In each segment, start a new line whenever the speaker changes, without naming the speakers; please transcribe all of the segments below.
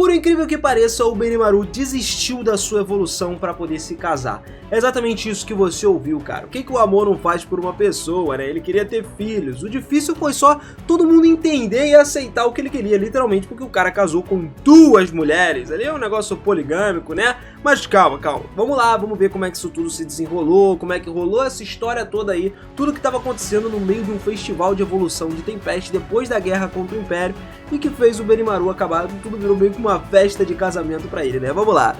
Por incrível que pareça, o Benimaru desistiu da sua evolução para poder se casar. É exatamente isso que você ouviu, cara. O que o amor não faz por uma pessoa, né? Ele queria ter filhos. O difícil foi só todo mundo entender e aceitar o que ele queria, literalmente, porque o cara casou com 2 mulheres. Ali é um negócio poligâmico, né? Mas calma. Vamos lá, vamos ver como é que isso tudo se desenrolou, como é que rolou essa história toda aí, tudo que estava acontecendo no meio de um festival de evolução de Tempest depois da guerra contra o Império e que fez o Benimaru acabar, tudo virou meio que uma festa de casamento pra ele, né? Vamos lá.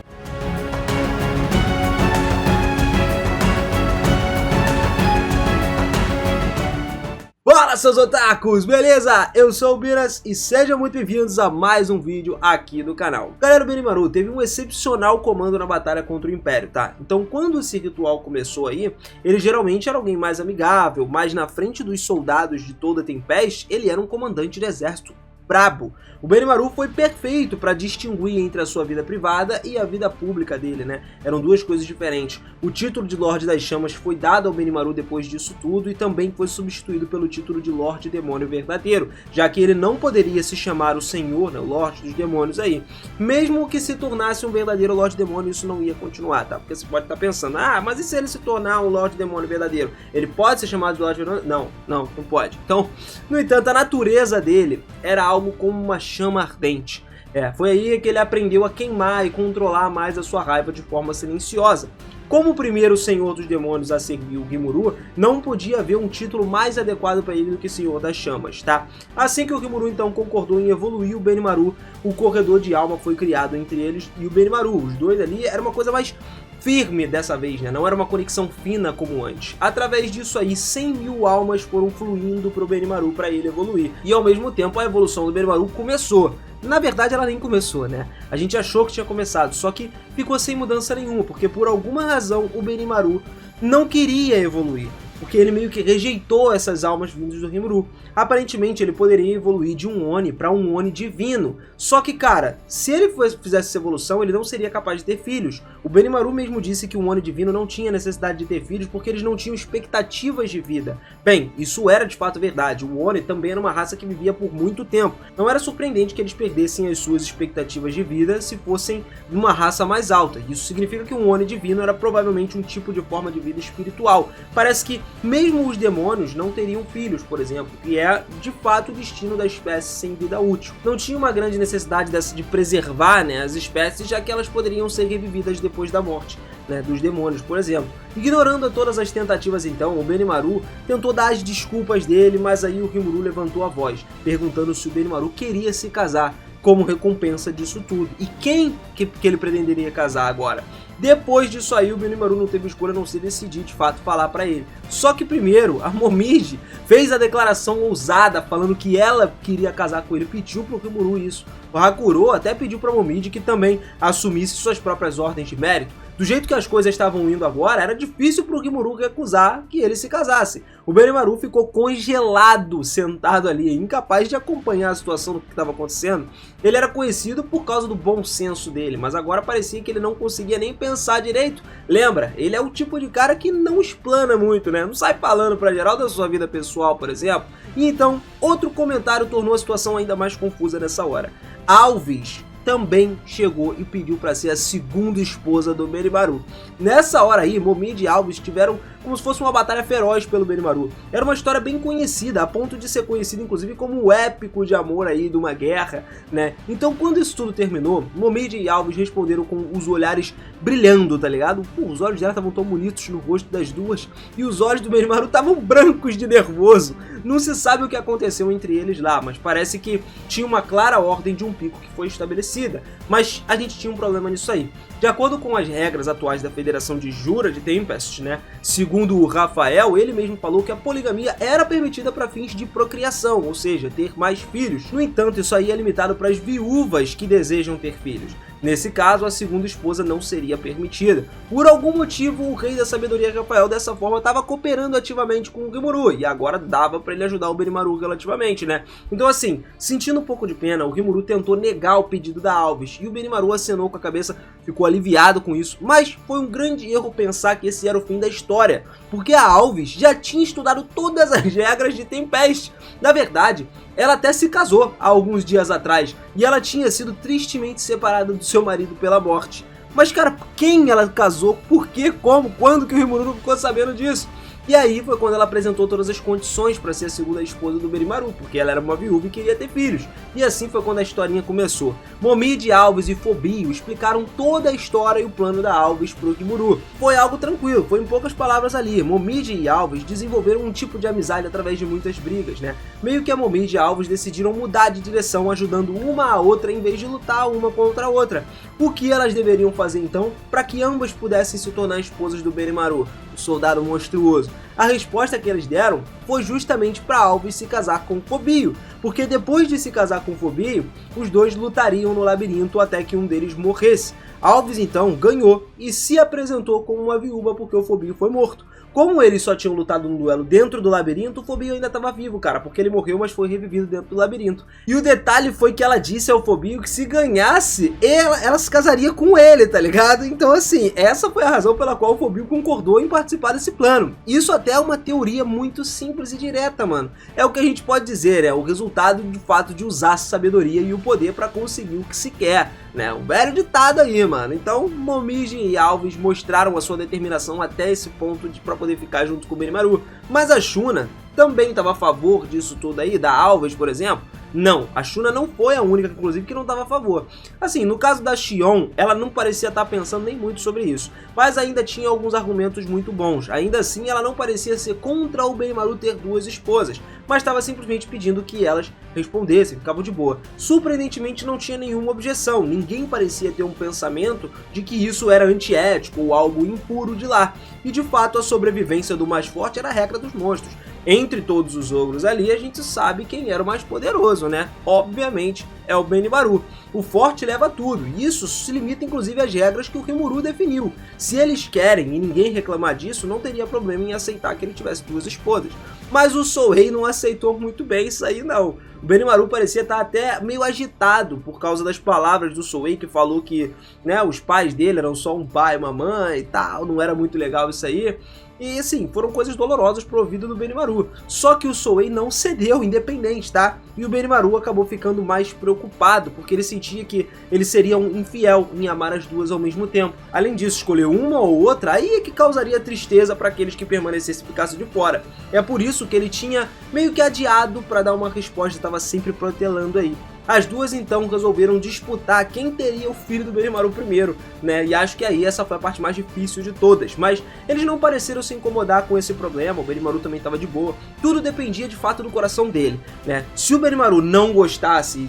Fala, seus otakus, beleza? Eu sou o Biras e sejam muito bem-vindos a mais um vídeo aqui do canal. Galera, o Benimaru teve um excepcional comando na batalha contra o Império, tá? Então quando esse ritual começou aí, ele geralmente era alguém mais amigável, mas na frente dos soldados de toda a Tempest, ele era um comandante de exército brabo. O Benimaru foi perfeito para distinguir entre a sua vida privada e a vida pública dele, né? Eram 2 coisas diferentes. O título de Lorde das Chamas foi dado ao Benimaru depois disso tudo e também foi substituído pelo título de Lorde Demônio Verdadeiro, já que ele não poderia se chamar o Senhor, né, o Lorde dos Demônios aí. Mesmo que se tornasse um verdadeiro Lorde Demônio, isso não ia continuar, tá? Porque você pode estar pensando, mas e se ele se tornar um Lorde Demônio Verdadeiro? Ele pode ser chamado de Lorde Demônio? Não pode. Então, no entanto, a natureza dele era algo como uma chama ardente. Foi aí que ele aprendeu a queimar e controlar mais a sua raiva de forma silenciosa. Como o primeiro Senhor dos Demônios a servir o Rimuru, não podia haver um título mais adequado para ele do que Senhor das Chamas, tá? Assim que o Rimuru então concordou em evoluir o Benimaru, o corredor de alma foi criado entre eles e o Benimaru. Os 2 ali era uma coisa mais firme dessa vez, né? Não era uma conexão fina como antes. Através disso aí, 100.000 almas foram fluindo pro Benimaru para ele evoluir. E ao mesmo tempo a evolução do Benimaru começou. Na verdade ela nem começou, né? A gente achou que tinha começado, só que ficou sem mudança nenhuma, porque por alguma razão o Benimaru não queria evoluir. Porque ele meio que rejeitou essas almas vindas do Rimuru. Aparentemente ele poderia evoluir de um Oni para um Oni divino. Só que, cara, se ele fizesse essa evolução, ele não seria capaz de ter filhos. O Benimaru mesmo disse que um Oni divino não tinha necessidade de ter filhos porque eles não tinham expectativas de vida. Bem, isso era de fato verdade. O Oni também era uma raça que vivia por muito tempo. Não era surpreendente que eles perdessem as suas expectativas de vida se fossem de uma raça mais alta. Isso significa que um Oni divino era provavelmente um tipo de forma de vida espiritual. Parece que mesmo os demônios não teriam filhos, por exemplo, e é de fato o destino da espécie sem vida útil. Não tinha uma grande necessidade de preservar, né, as espécies, já que elas poderiam ser revividas depois da morte, né, dos demônios, por exemplo. Ignorando todas as tentativas então, o Benimaru tentou dar as desculpas dele, mas aí o Rimuru levantou a voz, perguntando se o Benimaru queria se casar como recompensa disso tudo. E quem que ele pretenderia casar agora? Depois disso aí, o Benimaru não teve escolha a não se decidir de fato falar pra ele. Só que primeiro, a Momiji fez a declaração ousada falando que ela queria casar com ele, pediu pro Rimuru isso. O Hakuro até pediu pra Momiji que também assumisse suas próprias ordens de mérito. Do jeito que as coisas estavam indo agora, era difícil pro Rimuru recusar que ele se casasse. O Benimaru ficou congelado, sentado ali, incapaz de acompanhar a situação do que estava acontecendo. Ele era conhecido por causa do bom senso dele, mas agora parecia que ele não conseguia nem pensar direito. Lembra, ele é o tipo de cara que não explana muito, né? Não sai falando pra geral da sua vida pessoal, por exemplo. E então, outro comentário tornou a situação ainda mais confusa nessa hora. Alves também chegou e pediu para ser a segunda esposa do Benimaru. Nessa hora aí, Momiji e Alves tiveram como se fosse uma batalha feroz pelo Benimaru. Era uma história bem conhecida, a ponto de ser conhecida inclusive como o épico de amor aí de uma guerra, né? Então quando isso tudo terminou, Momiji e Alves responderam com os olhares brilhando, tá ligado? Pô, os olhos dela estavam tão bonitos no rosto das duas e os olhos do Benimaru estavam brancos de nervoso. Não se sabe o que aconteceu entre eles lá, mas parece que tinha uma clara ordem de um pico que foi estabelecida. Mas a gente tinha um problema nisso aí. De acordo com as regras atuais da Federação de Jura de Tempest, né? Segundo o Rafael, ele mesmo falou que a poligamia era permitida para fins de procriação, ou seja, ter mais filhos. No entanto, isso aí é limitado para as viúvas que desejam ter filhos. Nesse caso, a segunda esposa não seria permitida. Por algum motivo, o rei da sabedoria Rafael dessa forma estava cooperando ativamente com o Rimuru, e agora dava para ele ajudar o Benimaru relativamente, né? Então assim, sentindo um pouco de pena, o Rimuru tentou negar o pedido da Alves, e o Benimaru acenou com a cabeça, ficou aliviado com isso, mas foi um grande erro pensar que esse era o fim da história, porque a Alves já tinha estudado todas as regras de Tempest. Na verdade, ela até se casou há alguns dias atrás e ela tinha sido tristemente separada do seu marido pela morte. Mas cara, quem ela casou? Por quê? Como? Quando que o Rimuru não ficou sabendo disso? E aí foi quando ela apresentou todas as condições para ser a segunda esposa do Benimaru, porque ela era uma viúva e queria ter filhos. E assim foi quando a historinha começou. Momide, Alves e Fobio explicaram toda a história e o plano da Alves pro Rimuru. Foi algo tranquilo, foi em poucas palavras ali. Momide e Alves desenvolveram um tipo de amizade através de muitas brigas, né? Meio que a Momide e Alves decidiram mudar de direção, ajudando uma a outra em vez de lutar uma contra a outra. O que elas deveriam fazer então para que ambas pudessem se tornar esposas do Benimaru, o soldado monstruoso? A resposta que eles deram foi justamente para Alves se casar com Fobio, porque depois de se casar com Fobio, os dois lutariam no labirinto até que um deles morresse. Alves então ganhou e se apresentou como uma viúva porque o Fobio foi morto. Como eles só tinham lutado um duelo dentro do labirinto, o Fobio ainda estava vivo, cara, porque ele morreu, mas foi revivido dentro do labirinto. E o detalhe foi que ela disse ao Fobio que se ganhasse, ela se casaria com ele, tá ligado? Então assim, essa foi a razão pela qual o Fobio concordou em participar desse plano. Isso até é uma teoria muito simples e direta, mano. É o que a gente pode dizer, é o resultado do fato de usar a sabedoria e o poder para conseguir o que se quer, né? Um velho ditado aí, mano. Então, Momiji e Alves mostraram a sua determinação até esse ponto para poder ficar junto com o Benimaru. Mas a Shuna também estava a favor disso tudo aí, da Alves, por exemplo? Não, a Shuna não foi a única, inclusive, que não estava a favor. Assim, no caso da Xion, ela não parecia estar pensando nem muito sobre isso, mas ainda tinha alguns argumentos muito bons. Ainda assim, ela não parecia ser contra o Benimaru ter duas esposas, mas estava simplesmente pedindo que elas respondessem, ficavam de boa. Surpreendentemente, não tinha nenhuma objeção, ninguém parecia ter um pensamento de que isso era antiético ou algo impuro de lá. E de fato, a sobrevivência do mais forte era a regra dos monstros. Entre todos os ogros ali, a gente sabe quem era o mais poderoso, né? Obviamente, é o Benimaru. O forte leva tudo, e isso se limita inclusive às regras que o Rimuru definiu. Se eles querem e ninguém reclamar disso, não teria problema em aceitar que ele tivesse duas esposas. Mas o Sourei não aceitou muito bem isso aí não. O Benimaru parecia estar até meio agitado por causa das palavras do Sourei, que falou que, né, os pais dele eram só um pai e uma mãe e tal, não era muito legal isso aí. E assim, foram coisas dolorosas pro ouvido do Benimaru. Só que o Sourei não cedeu, independente, tá? E o Benimaru acabou ficando mais preocupado, porque ele sentia que ele seria um infiel em amar as duas ao mesmo tempo. Além disso, escolher uma ou outra, aí é que causaria tristeza para aqueles que permanecessem e ficassem de fora. É por isso que ele tinha meio que adiado para dar uma resposta, estava sempre protelando aí. As duas então resolveram disputar quem teria o filho do Benimaru primeiro, né? E acho que aí essa foi a parte mais difícil de todas. Mas eles não pareceram se incomodar com esse problema, o Benimaru também estava de boa. Tudo dependia de fato do coração dele, né? Se o Benimaru não gostasse,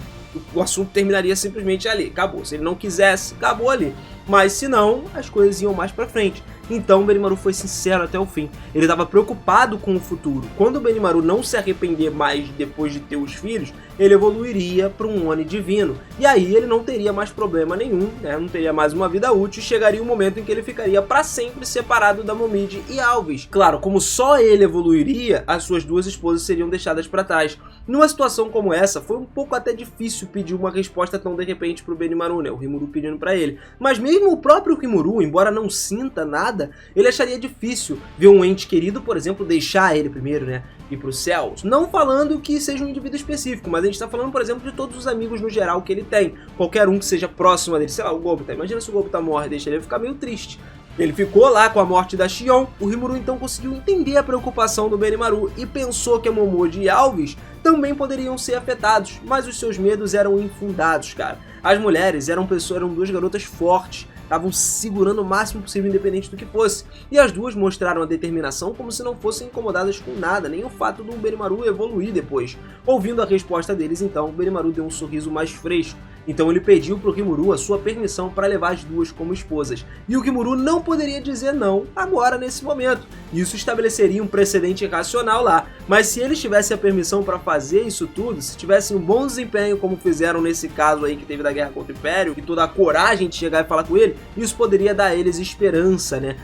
o assunto terminaria simplesmente ali, acabou. Se ele não quisesse, acabou ali. Mas se não, as coisas iam mais pra frente. Então o Benimaru foi sincero até o fim. Ele estava preocupado com o futuro. Quando o Benimaru não se arrepender mais depois de ter os filhos, ele evoluiria para um Oni divino. E aí ele não teria mais problema nenhum, né? Não teria mais uma vida útil. Chegaria um momento em que ele ficaria para sempre separado da Momiji e Alves. Claro, como só ele evoluiria, as suas duas esposas seriam deixadas para trás. Numa situação como essa, foi um pouco até difícil pedir uma resposta tão de repente para o Benimaru, né? O Rimuru pedindo para ele. Mas mesmo o próprio Rimuru, embora não sinta nada, ele acharia difícil ver um ente querido, por exemplo, deixar ele primeiro, né, ir pro céu. Não falando que seja um indivíduo específico, mas a gente tá falando, por exemplo, de todos os amigos no geral que ele tem. Qualquer um que seja próximo dele, sei lá, o Gobita. Imagina se o Gobita morre, deixa ele ficar meio triste. Ele ficou lá com a morte da Xion. O Rimuru então conseguiu entender a preocupação do Benimaru e pensou que a Momodi e Alves também poderiam ser afetados, mas os seus medos eram infundados, cara. As mulheres eram duas garotas fortes, estavam segurando o máximo possível independente do que fosse, e as duas mostraram a determinação como se não fossem incomodadas com nada, nem o fato do Benimaru evoluir depois. Ouvindo a resposta deles então, o Benimaru deu um sorriso mais fresco. Então ele pediu pro Rimuru a sua permissão para levar as duas como esposas. E o Rimuru não poderia dizer não agora, nesse momento. Isso estabeleceria um precedente irracional lá. Mas se eles tivessem a permissão para fazer isso tudo, se tivessem um bom desempenho como fizeram nesse caso aí que teve da guerra contra o Império, e toda a coragem de chegar e falar com ele, isso poderia dar a eles esperança, né?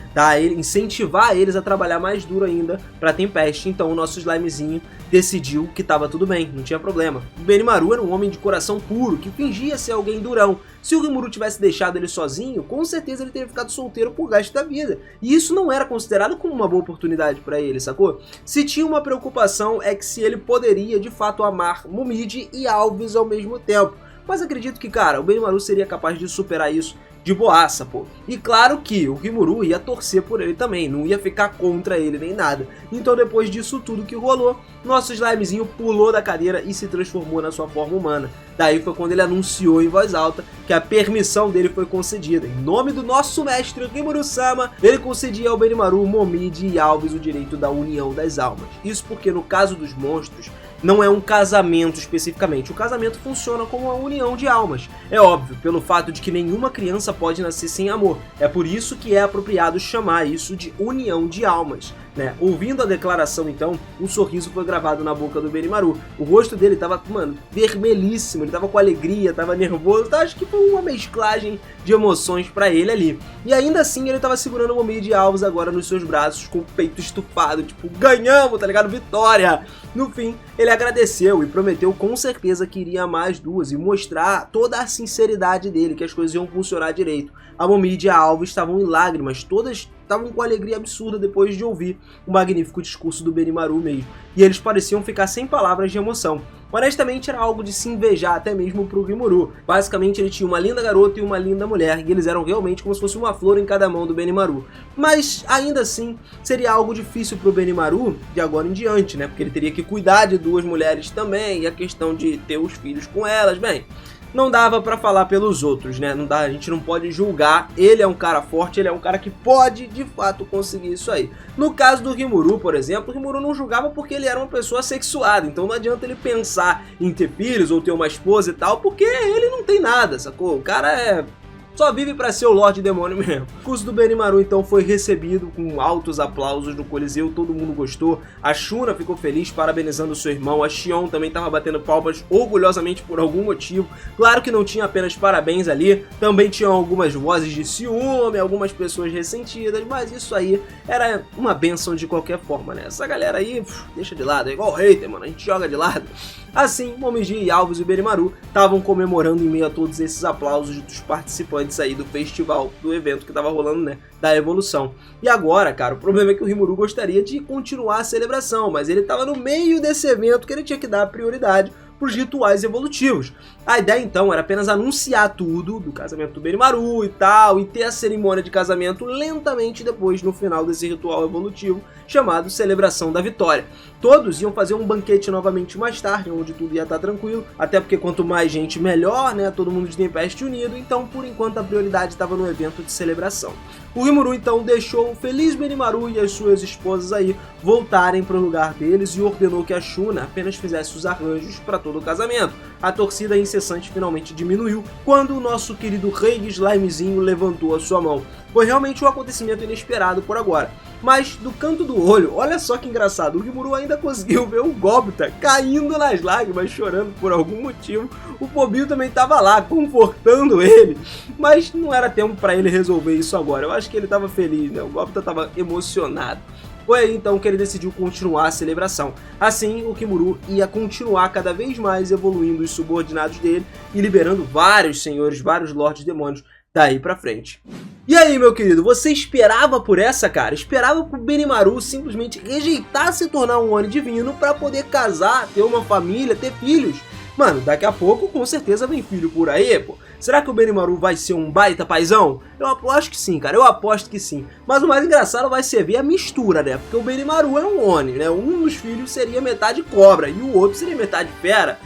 Incentivar eles a trabalhar mais duro ainda pra Tempest. Então o nosso slimezinho decidiu que tava tudo bem, não tinha problema. O Benimaru era um homem de coração puro, que fingia ser alguém durão. Se o Rimuru tivesse deixado ele sozinho, com certeza ele teria ficado solteiro por resto da vida. E isso não era considerado como uma boa oportunidade pra ele, sacou? Se tinha uma preocupação é que se ele poderia de fato amar Momiji e Alves ao mesmo tempo. Mas acredito que, cara, o Benimaru seria capaz de superar isso de boaça, pô. E claro que o Rimuru ia torcer por ele também, não ia ficar contra ele nem nada. Então depois disso tudo que rolou, nosso slimezinho pulou da cadeira e se transformou na sua forma humana. Daí foi quando ele anunciou em voz alta que a permissão dele foi concedida. Em nome do nosso mestre Rimuru-sama, ele concedia ao Benimaru, Momiji e Alves o direito da união das almas. Isso porque no caso dos monstros, não é um casamento especificamente. O casamento funciona como uma união de almas. É óbvio, pelo fato de que nenhuma criança pode nascer sem amor. É por isso que é apropriado chamar isso de união de almas, né? Ouvindo a declaração, então, um sorriso foi gravado na boca do Benimaru. O rosto dele tava, mano, vermelhíssimo. Ele tava com alegria, tava nervoso. Então, acho que foi uma mesclagem de emoções pra ele ali. E ainda assim, ele tava segurando o Momiji de Alves agora nos seus braços, com o peito estufado. Tipo, ganhamos, tá ligado? Vitória! No fim, ele agradeceu e prometeu com certeza que iria amar as duas e mostrar toda a sinceridade dele, que as coisas iam funcionar direito. A Momiji e a Alves estavam em lágrimas, todas estavam com alegria absurda depois de ouvir o magnífico discurso do Benimaru mesmo. E eles pareciam ficar sem palavras de emoção. Honestamente, era algo de se invejar até mesmo pro Rimuru. Basicamente, ele tinha uma linda garota e uma linda mulher, e eles eram realmente como se fosse uma flor em cada mão do Benimaru. Mas, ainda assim, seria algo difícil pro Benimaru de agora em diante, né? Porque ele teria que cuidar de duas mulheres também, e a questão de ter os filhos com elas, bem... Não dava pra falar pelos outros, né? Não dá, a gente não pode julgar. Ele é um cara forte, ele é um cara que pode, de fato, conseguir isso aí. No caso do Rimuru, por exemplo, o Rimuru não julgava porque ele era uma pessoa sexuada. Então não adianta ele pensar em ter filhos ou ter uma esposa e tal, porque ele não tem nada, sacou? O cara só vive pra ser o Lorde Demônio mesmo. O curso do Benimaru então foi recebido com altos aplausos no Coliseu, todo mundo gostou. A Shuna ficou feliz parabenizando seu irmão, a Xion também estava batendo palmas orgulhosamente por algum motivo. Claro que não tinha apenas parabéns ali, também tinham algumas vozes de ciúme, algumas pessoas ressentidas, mas isso aí era uma bênção de qualquer forma, né? Essa galera aí, deixa de lado, é igual o hater, mano, a gente joga de lado. Assim, Momiji e Alves e o Benimaru estavam comemorando em meio a todos esses aplausos dos participantes aí do festival, do evento que tava rolando, né, da evolução. E agora, cara, o problema é que o Rimuru gostaria de continuar a celebração, mas ele tava no meio desse evento que ele tinha que dar prioridade para os rituais evolutivos. A ideia então era apenas anunciar tudo do casamento do Benimaru e tal, e ter a cerimônia de casamento lentamente depois no final desse ritual evolutivo chamado Celebração da Vitória. Todos iam fazer um banquete novamente mais tarde, onde tudo ia estar tranquilo, até porque quanto mais gente melhor, né, todo mundo de Tempest unido, então por enquanto a prioridade estava no evento de celebração. O Rimuru então deixou o feliz Benimaru e as suas esposas aí voltarem para o lugar deles e ordenou que a Shuna apenas fizesse os arranjos para todo o casamento. A torcida incessante finalmente diminuiu quando o nosso querido rei Slimezinho levantou a sua mão. Foi realmente um acontecimento inesperado por agora. Mas do canto do olho, olha só que engraçado, o Rimuru ainda conseguiu ver o Gobita caindo nas lágrimas, chorando por algum motivo. O Pobinho também estava lá, confortando ele, mas não era tempo para ele resolver isso agora. Eu acho que ele estava feliz, né? O Gobita estava emocionado. Foi aí então que ele decidiu continuar a celebração. Assim, o Rimuru ia continuar cada vez mais evoluindo os subordinados dele e liberando vários senhores, vários lordes demônios daí pra frente. E aí, meu querido, você esperava por essa, cara? Esperava que o Benimaru simplesmente rejeitar se tornar um Oni divino pra poder casar, ter uma família, ter filhos? Mano, daqui a pouco com certeza vem filho por aí, pô. Será que o Benimaru vai ser um baita paizão? Eu acho que sim, cara, eu aposto que sim. Mas o mais engraçado vai ser ver a mistura, né? Porque o Benimaru é um Oni, né? Um dos filhos seria metade cobra e o outro seria metade fera.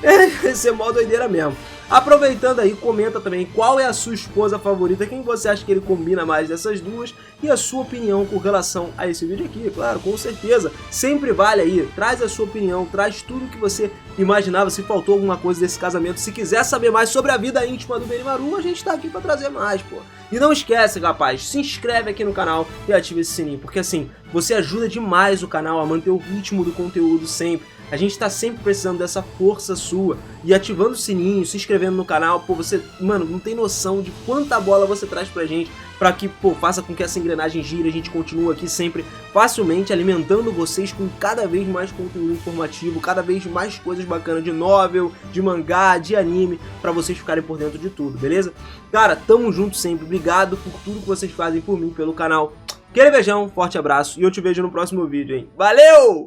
Vai ser mó doideira mesmo. Aproveitando aí, comenta também qual é a sua esposa favorita, quem você acha que ele combina mais dessas duas e a sua opinião com relação a esse vídeo aqui, claro, com certeza, sempre vale aí, traz a sua opinião, traz tudo que você imaginava, se faltou alguma coisa desse casamento, se quiser saber mais sobre a vida íntima do Benimaru, a gente tá aqui pra trazer mais, pô. E não esquece, rapaz, se inscreve aqui no canal e ativa esse sininho, porque assim, você ajuda demais o canal a manter o ritmo do conteúdo sempre. A gente tá sempre precisando dessa força sua. E ativando o sininho, se inscrevendo no canal, pô, você, mano, não tem noção de quanta bola você traz pra gente, pra que, pô, faça com que essa engrenagem gire, a gente continue aqui sempre facilmente alimentando vocês com cada vez mais conteúdo informativo, cada vez mais coisas bacanas de novel, de mangá, de anime, pra vocês ficarem por dentro de tudo, beleza? Cara, tamo junto sempre, obrigado por tudo que vocês fazem por mim, pelo canal. Aquele beijão, forte abraço e eu te vejo no próximo vídeo, hein? Valeu!